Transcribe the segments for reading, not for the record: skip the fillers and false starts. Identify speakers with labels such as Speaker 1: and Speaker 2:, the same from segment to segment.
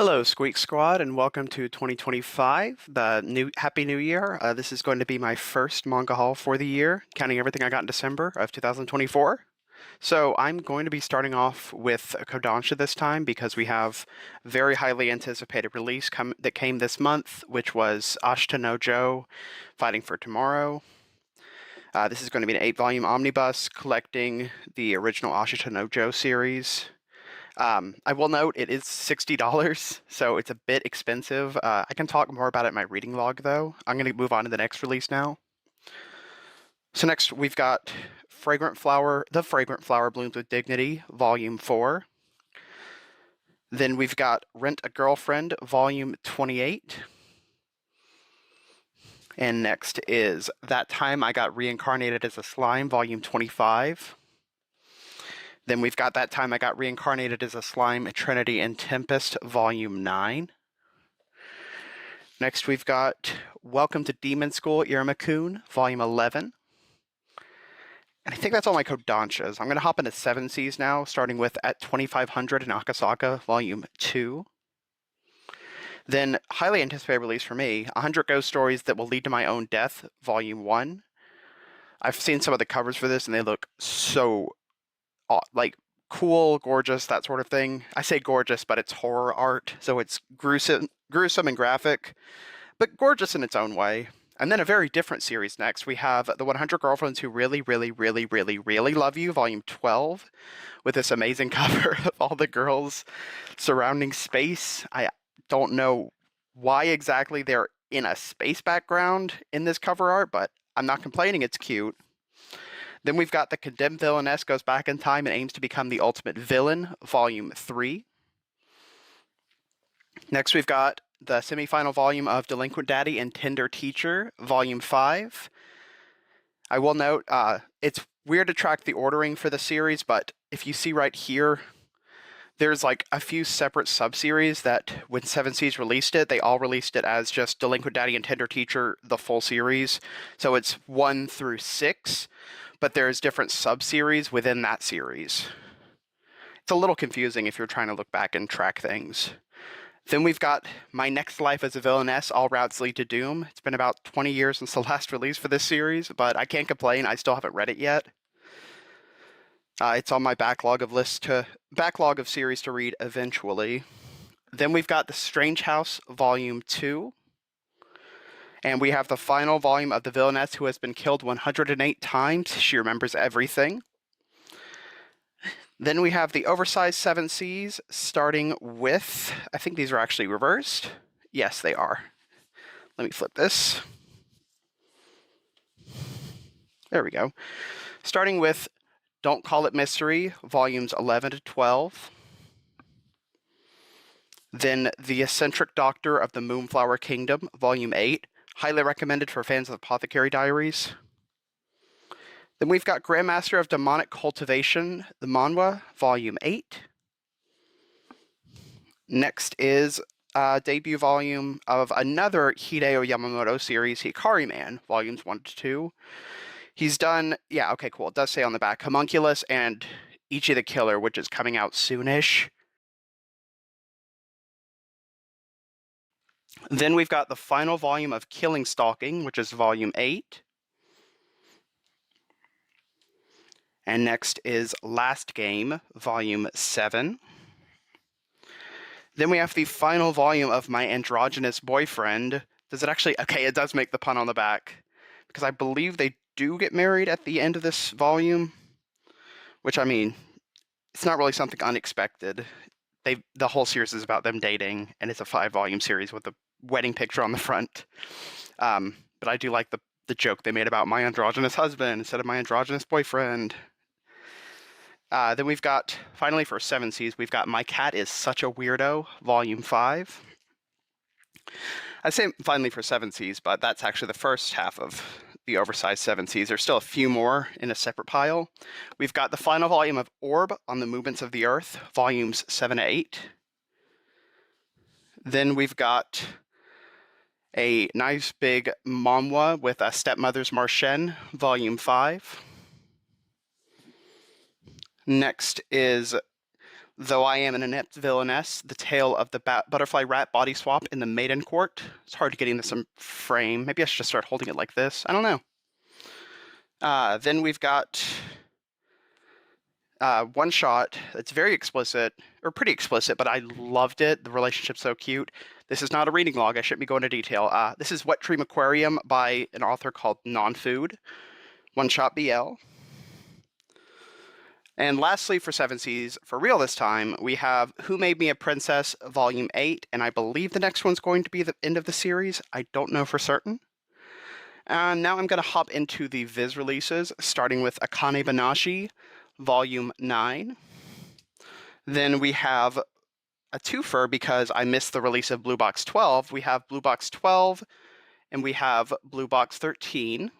Speaker 1: Hello, Squeak Squad, and welcome to 2025, the new Happy New Year. This is going to be my first manga haul for the year, counting everything I got in December of 2024. So I'm going to be starting off with Kodansha this time because we have a very highly anticipated release that came this month, which was Ashita no Joe, Fighting for Tomorrow. This is going to be an 8-volume omnibus collecting the original Ashita no Joe series. I will note it is $60, so it's a bit expensive. I can talk more about it in my reading log, though. I'm going to move on to the next release now. So next, we've got The Fragrant Flower Blooms with Dignity, Volume 4. Then we've got Rent a Girlfriend, Volume 28. And next is That Time I Got Reincarnated as a Slime, Volume 25. Then we've got That Time I Got Reincarnated as a Slime, Trinity and Tempest, Volume 9. Next we've got Welcome to Demon School, Iruma-kun, Volume 11. And I think that's all my Kodanshas. I'm going to hop into 7 Cs now, starting with At 2500 in Akasaka, Volume 2. Then, highly anticipated release for me, 100 Ghost Stories That Will Lead to My Own Death, Volume 1. I've seen some of the covers for this, and they look so like cool, gorgeous, that sort of thing. I say gorgeous, but it's horror art, so it's gruesome and graphic, but gorgeous in its own way. And then a very different series next. We have The 100 Girlfriends Who Really, Really, Really, Really, Really Love You, Volume 12, with this amazing cover of all the girls surrounding space. I don't know why exactly they're in a space background in this cover art, but I'm not complaining, it's cute. Then we've got The Condemned Villainess Goes Back in Time and Aims to Become the Ultimate Villain, Volume 3. Next we've got the semi-final volume of Delinquent Daddy and Tender Teacher, Volume 5. I will note, it's weird to track the ordering for the series, but if you see right here, there's like a few separate sub-series that when 7 Cs released it, they all released it as just Delinquent Daddy and Tender Teacher, the full series. So it's 1 through 6. But there's different sub-series within that series. It's a little confusing if you're trying to look back and track things. Then we've got My Next Life as a Villainess, All Routes Lead to Doom. It's been about 20 years since the last release for this series, but I can't complain, I still haven't read it yet. It's on my backlog of series to read eventually. Then we've got The Strange House, Volume 2. And we have the final volume of the villainess who has been killed 108 times. She remembers everything. Then we have the oversized 7 Cs, starting with, I think these are actually reversed. Yes, they are. Let me flip this. There we go. Starting with Don't Call It Mystery, volumes 11 to 12. Then The Eccentric Doctor of the Moonflower Kingdom, volume 8. Highly recommended for fans of Apothecary Diaries. Then we've got Grandmaster of Demonic Cultivation, the Manhwa, Volume 8. Next is a debut volume of another Hideo Yamamoto series, Hikari Man, Volumes 1 to 2. He's done, yeah, okay, cool. It does say on the back, Homunculus and Ichi the Killer, which is coming out soonish. Then we've got the final volume of Killing Stalking, which is Volume 8. And next is Last Game, Volume 7. Then we have the final volume of My Androgynous Boyfriend. Does it actually... Okay, it does make the pun on the back. Because I believe they do get married at the end of this volume. Which, I mean, it's not really something unexpected. The whole series is about them dating, and it's a 5-volume series with a wedding picture on the front. But I do like the joke they made about my androgynous husband instead of my androgynous boyfriend. Then we've got, finally for 7 Cs, we've got My Cat Is Such a Weirdo, Volume 5. I say finally for 7 Cs, but that's actually the first half of the oversized 7 Cs. There's still a few more in a separate pile. We've got the final volume of Orb on the Movements of the Earth, Volumes 7 to 8. Then we've got a nice big manhwa with Stepmother's Marchen, Volume 5. Next is Though I am an inept villainess, the tale of the butterfly rat body swap in the Maiden Court. It's hard getting this in frame. Maybe I should just start holding it like this. I don't know. Then we've got one shot. It's very explicit, or pretty explicit, but I loved it. The relationship's so cute. This is not a reading log. I shouldn't be going into detail. This is Wet Dream Aquarium by an author called Non-Food. One shot BL. And lastly, for 7 Seas, for real this time, we have Who Made Me a Princess, Volume 8, and I believe the next one's going to be the end of the series. I don't know for certain. And now I'm going to hop into the Viz releases, starting with Akane Banashi, Volume 9. Then we have a twofer because I missed the release of Blue Box 12. We have Blue Box 12, and we have Blue Box 13.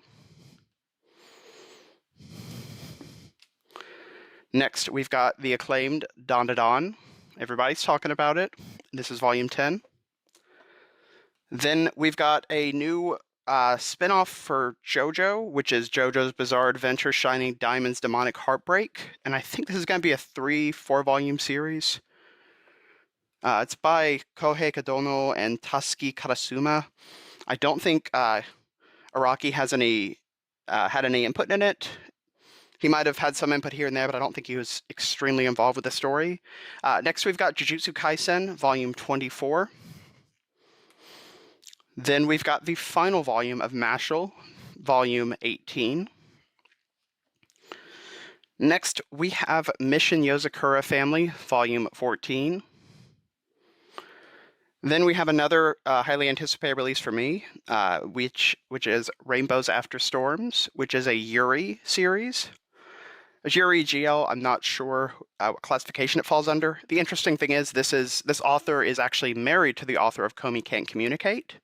Speaker 1: Next, we've got the acclaimed Don Da Don. Everybody's talking about it. This is Volume 10. Then we've got a new spin-off for JoJo, which is JoJo's Bizarre Adventure Shining Diamond's Demonic Heartbreak. And I think this is going to be a 3-4 volume series. It's by Kohei Kodona and Tatsuki Karasuma. I don't think Araki has had any input in it. He might have had some input here and there, but I don't think he was extremely involved with the story. Next, we've got Jujutsu Kaisen, Volume 24. Then we've got the final volume of Mashle, Volume 18. Next, we have Mission Yozakura Family, Volume 14. Then we have another highly anticipated release for me, which is Rainbows After Storms, which is a Yuri series. A Yuri GL, I'm not sure what classification it falls under. The interesting thing is this author is actually married to the author of Komi Can't Communicate.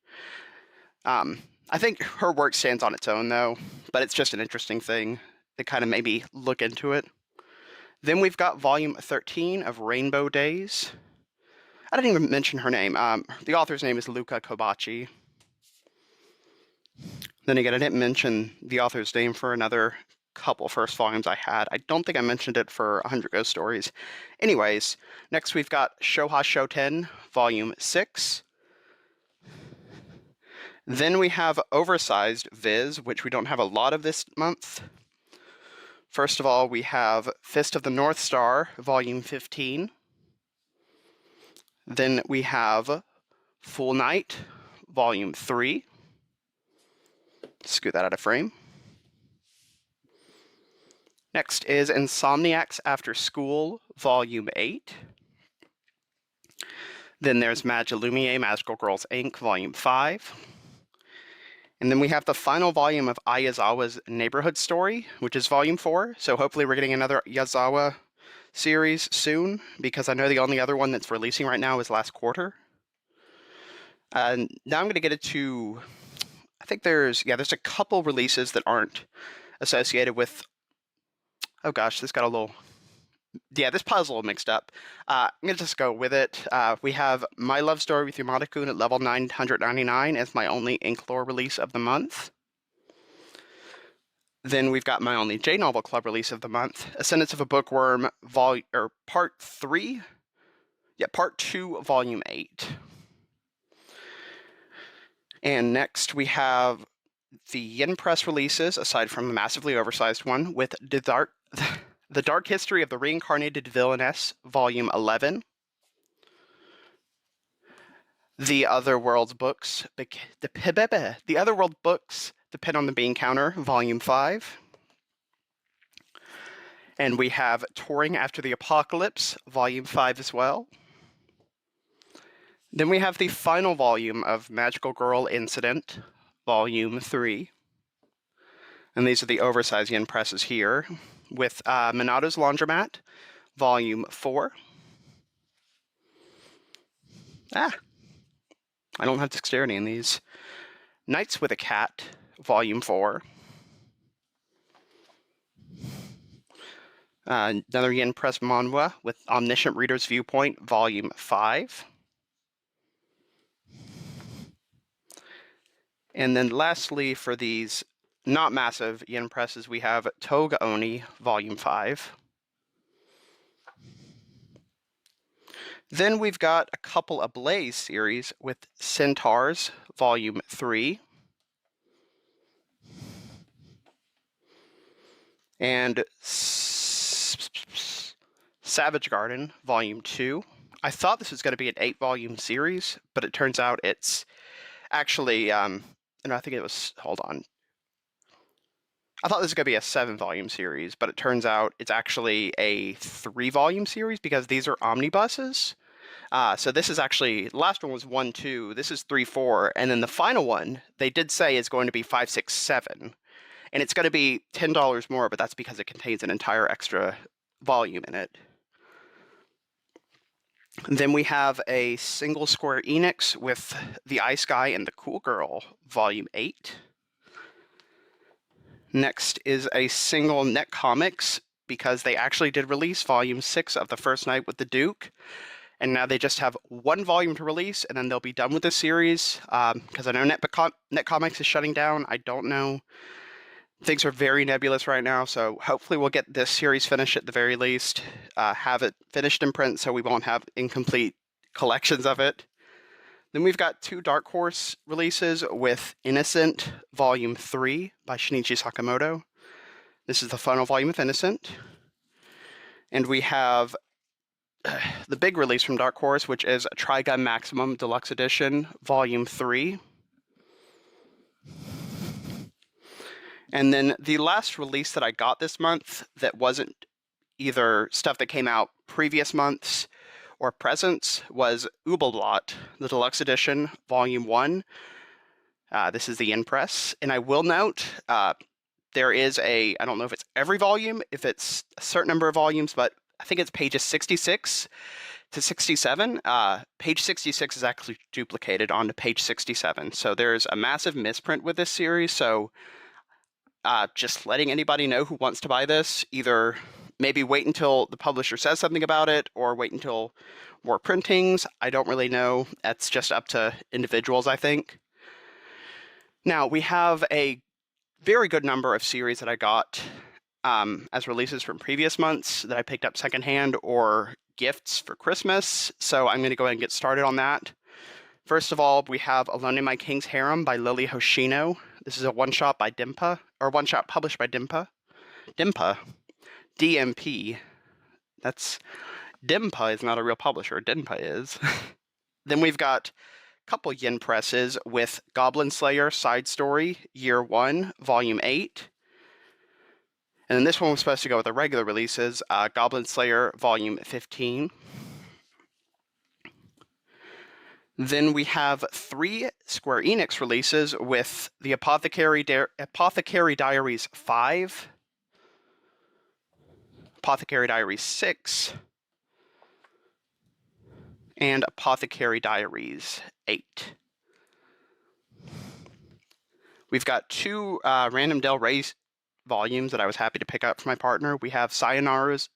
Speaker 1: I think her work stands on its own, though, but it's just an interesting thing to kind of maybe look into it. Then we've got Volume 13 of Rainbow Days. I didn't even mention her name. The author's name is Luca Kobachi. Then again, I didn't mention the author's name for another couple first volumes I had. I don't think I mentioned it for 100 Ghost Stories. Anyways, next we've got Shoha Shoten, Volume 6. Then we have Oversized Viz, which we don't have a lot of this month. First of all, we have Fist of the North Star, Volume 15. Then we have Full Night, Volume 3. Scoot that out of frame. Next is Insomniacs After School, Volume 8. Then there's Magilumie, Magical Girls Inc., Volume 5. And then we have the final volume of Ayazawa's Neighborhood Story, which is Volume 4. So hopefully we're getting another Yazawa series soon, because I know the only other one that's releasing right now is last quarter. And now I'm going to get into, I think there's a couple releases that aren't associated with, oh gosh, this got a little, this puzzle a little mixed up. I'm going to just go with it. We have My Love Story with Yamada-kun at level 999 as my only Inklore release of the month. Then we've got my only J-Novel Club release of the month, Ascendance of a Bookworm, Part 3. Yeah, Part 2, Volume 8. And next we have the Yen Press releases, aside from the massively oversized one, with The Dark History of the Reincarnated Villainess, Volume 11. The Other World Books, The Other World Books Depend on the Bean Counter, Volume 5. And we have Touring After the Apocalypse, Volume 5 as well. Then we have the final volume of Magical Girl Incident, Volume 3. And these are the oversized yen presses here, with Minato's Laundromat, Volume 4. I don't have dexterity in these. Nights with a Cat, Volume 4. Another yen press manhwa with Omniscient Reader's Viewpoint, Volume 5. And then lastly, for these not massive yen presses, we have Toga Oni, Volume 5. Then we've got a couple Ablaze series with Centaurs, Volume 3. And Savage Garden, Volume 2. I thought this was going to be an 8-volume series, but it turns out it's actually, and I think it was, hold on. I thought this was going to be a 7-volume series, but it turns out it's actually a 3-volume series because these are omnibuses. So this is actually, the last one was 1, 2, this is 3, 4, and then the final one, they did say is going to be 5, 6, 7. And it's going to be $10 more, but that's because it contains an entire extra volume in it. And then we have a single Square Enix with The Ice Guy and the Cool Girl, Volume 8. Next is a single Net Comics, because they actually did release Volume 6 of The First Night with the Duke. And now they just have 1 volume to release, and then they'll be done with the series. Because I know Net Comics is shutting down. I don't know. Things are very nebulous right now, so hopefully we'll get this series finished at the very least, have it finished in print so we won't have incomplete collections of it. Then we've got 2 Dark Horse releases with Innocent Volume 3 by Shinichi Sakamoto. This is the final volume of Innocent. And we have the big release from Dark Horse, which is Trigun Maximum Deluxe Edition, Volume 3. And then the last release that I got this month that wasn't either stuff that came out previous months or presents was Ubelblot, the Deluxe Edition, Volume 1. This is the in-press. And I will note, there is I don't know if it's every volume, if it's a certain number of volumes, but I think it's pages 66 to 67. Page 66 is actually duplicated onto page 67. So there's a massive misprint with this series, so just letting anybody know who wants to buy this, either maybe wait until the publisher says something about it or wait until more printings. I don't really know. That's just up to individuals, I think. Now, we have a very good number of series that I got as releases from previous months that I picked up secondhand or gifts for Christmas. So I'm going to go ahead and get started on that. First of all, we have Alone in My King's Harem by Lily Hoshino. This is a one-shot by Dimpa, or one-shot published by Dimpa. Dimpa. DMP. Dimpa is not a real publisher. Dimpa is. Then we've got a couple yen presses with Goblin Slayer Side Story, Year 1, Volume 8. And then this one was supposed to go with the regular releases, Goblin Slayer Volume 15. Then we have 3 Square Enix releases with the Apothecary Diaries 5, Apothecary Diaries 6, and Apothecary Diaries 8. We've got 2 Random Del Rey volumes that I was happy to pick up for my partner. We have Sayonara's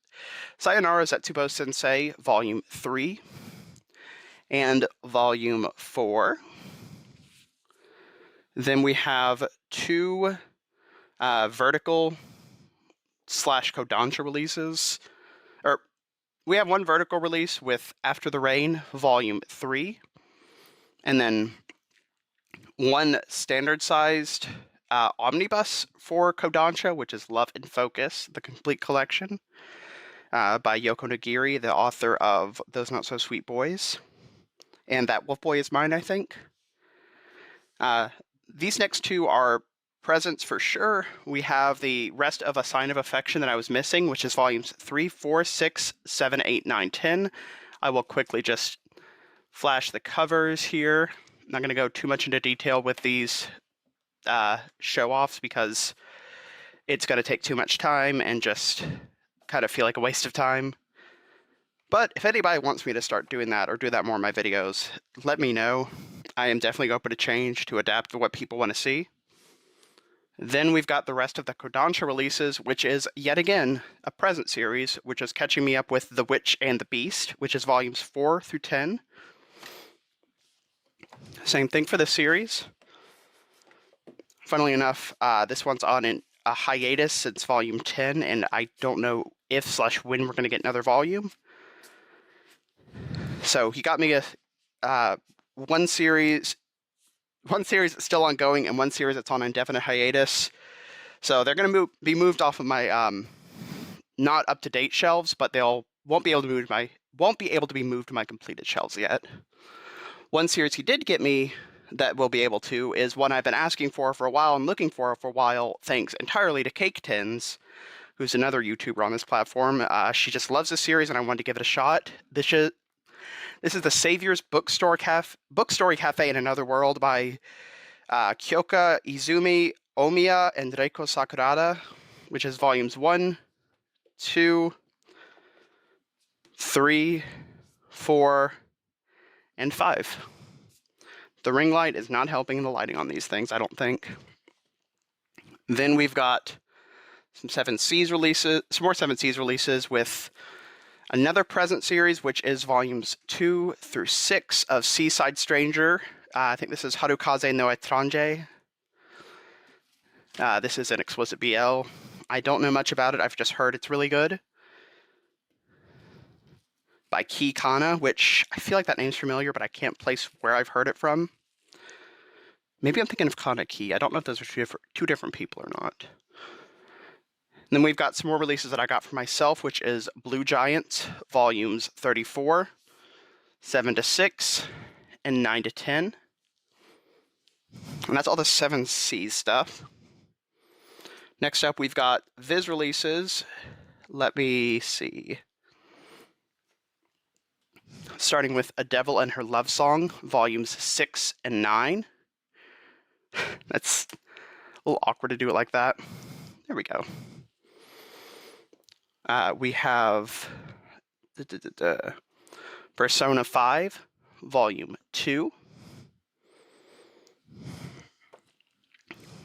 Speaker 1: Atsubo Sensei Volume 3 and Volume 4. Then we have 2 vertical / Kodansha releases. We have 1 vertical release with After the Rain, Volume 3. And then 1 standard-sized omnibus for Kodansha, which is Love in Focus, the complete collection, by Yoko Nagiri, the author of Those Not So Sweet Boys. And That Wolf Boy Is Mine, I think. These next 2 are presents for sure. We have the rest of A Sign of Affection that I was missing, which is volumes 3, 4, 6, 7, 8, 9, 10. I will quickly just flash the covers here. I'm not going to go too much into detail with these show-offs because it's going to take too much time and just kind of feel like a waste of time. But if anybody wants me to start doing that or do that more in my videos, let me know. I am definitely open to change to adapt to what people want to see. Then we've got the rest of the Kodansha releases, which is, yet again, a present series, which is catching me up with The Witch and the Beast, which is volumes 4 through 10. Same thing for this series. Funnily enough, this one's on a hiatus since volume 10, and I don't know if / when we're going to get another volume. So he got me a one series that's still ongoing and one series that's on indefinite hiatus. So they're going to be moved off of my not up to date shelves, but won't be able to be moved to my completed shelves yet. One series he did get me that we'll be able to is one I've been asking for a while and looking for a while, thanks entirely to Cake Tins, who's another YouTuber on this platform. She just loves this series, and I wanted to give it a shot. This is the Savior's Bookstory Cafe in Another World by Kyoka Izumi, Omiya, and Reiko Sakurada, which is volumes 1, 2, 3, 4, and 5. The ring light is not helping the lighting on these things, I don't think. Then we've got some more 7 Seas releases with another present series, which is volumes 2 through 6 of Seaside Stranger. I think this is Harukaze no Etranje. This is an explicit BL. I don't know much about it. I've just heard it's really good. By Ki Kana, which I feel like that name's familiar, but I can't place where I've heard it from. Maybe I'm thinking of Kana Ki. I don't know if those are two different people or not. And then we've got some more releases that I got for myself, which is Blue Giant, volumes 34, 7 to 6, and 9 to 10. And that's all the 7 Seas stuff. Next up, we've got Viz releases. Let me see. Starting with A Devil and Her Love Song, volumes 6 and 9. That's a little awkward to do it like that. There we go. We have Persona 5, volume 2.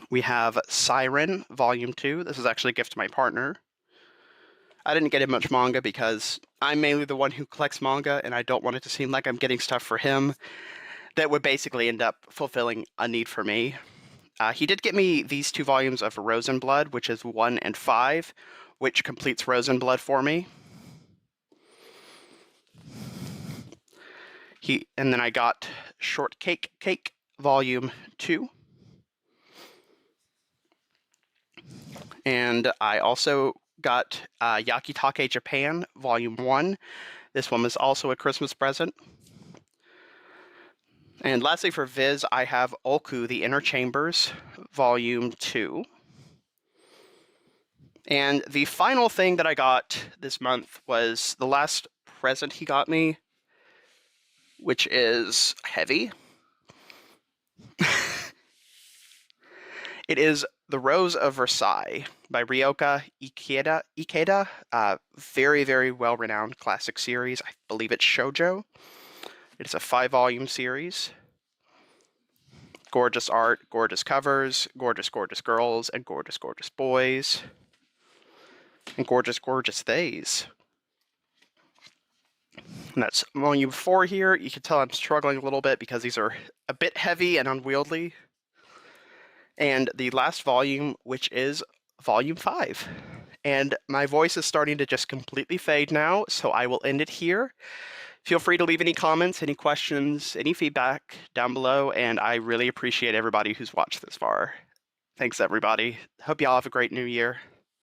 Speaker 1: We have Siren, volume 2. This is actually a gift to my partner. I didn't get him much manga because I'm mainly the one who collects manga, and I don't want it to seem like I'm getting stuff for him that would basically end up fulfilling a need for me. He did get me these 2 volumes of Rosenblood, which is 1 and 5, which completes Rosenblood for me. And then I got Shortcake Cake, volume 2. And I also got Yakitake Japan, volume 1. This one was also a Christmas present. And lastly for Viz, I have Oku, The Inner Chambers, volume 2. And the final thing that I got this month was the last present he got me, which is heavy. It is The Rose of Versailles by Ryoka Ikeda. Very, very well-renowned classic series. I believe it's shoujo. It is a 5-volume series. Gorgeous art, gorgeous covers, gorgeous, gorgeous girls, and gorgeous, gorgeous boys. And gorgeous, gorgeous theys. And that's volume 4 here. You can tell I'm struggling a little bit because these are a bit heavy and unwieldy. And the last volume, which is volume 5. And my voice is starting to just completely fade now, so I will end it here. Feel free to leave any comments, any questions, any feedback down below, and I really appreciate everybody who's watched this far. Thanks, everybody. Hope y'all have a great new year.